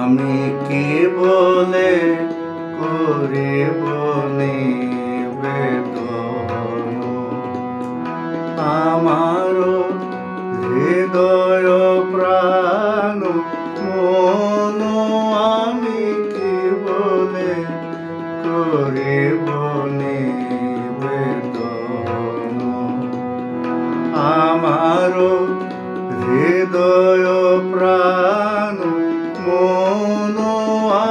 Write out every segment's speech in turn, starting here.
আমি কি বলে করিব নিবেদন, আমার হৃদয় প্রাণ মন আমি কি বলে করিব নিবেদন। আমার হৃদয় প্রাণ মন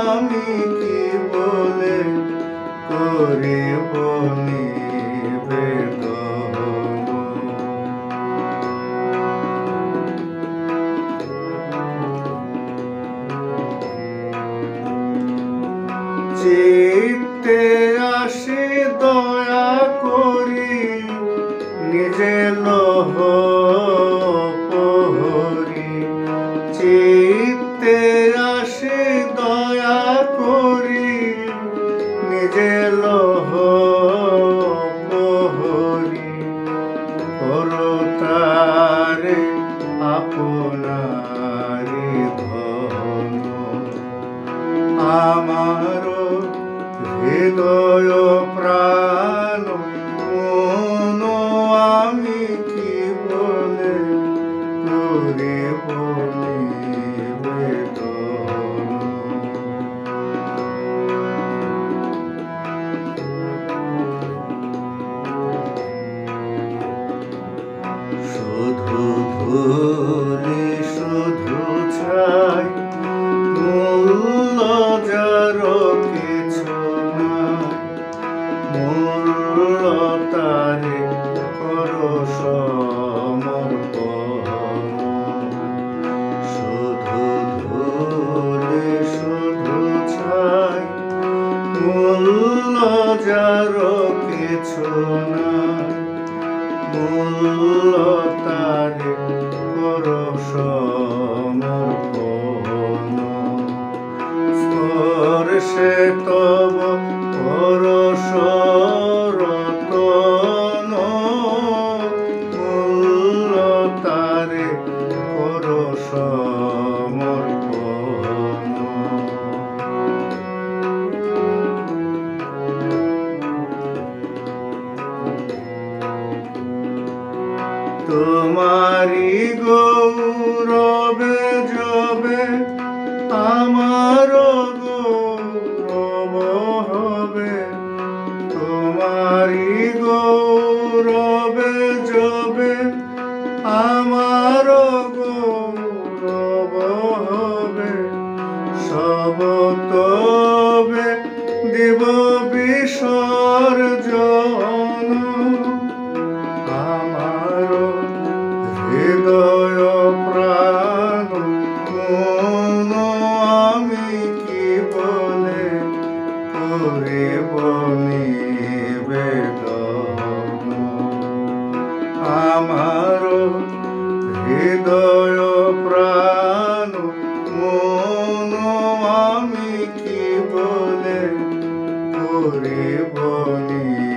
আমি কি বলে করিব নিবেদন। চিত্তে আসি দয়া করি নিজে লহ প্রহরী, চিত্তে আসি দয়া করি নিজে লহ প্রহরী, করতারে আপনারি ধন। আমার হৃদয় প্রাণ মন আমি কি বলে করিব নিবেদন। শুধু ধুলি শুধু ছাই, মূল্য যার কিছু নাই, মূল্য তারে করো সমর্পণ। শুধু ধুলি শুধু ছাই, মূল্য যার কিছু নাই, মূল্য তারে করো সমর্পণ। স্পর্শে তব পরশ রতন, মূল্য তারে করো সমর্পণ। তোমারি গৌরবে যবে আমার গৌরব হবে, তোমারি গৌরবে যবে আমার গৌরব হবে, সব তবে দিব বিসর্জন। আমার হৃদয় প্রাণ মন আমি কি বলে করিব নিবেদন। আমার হৃদয় প্রাণ মন আমি কি বলে করিব নিবেদন।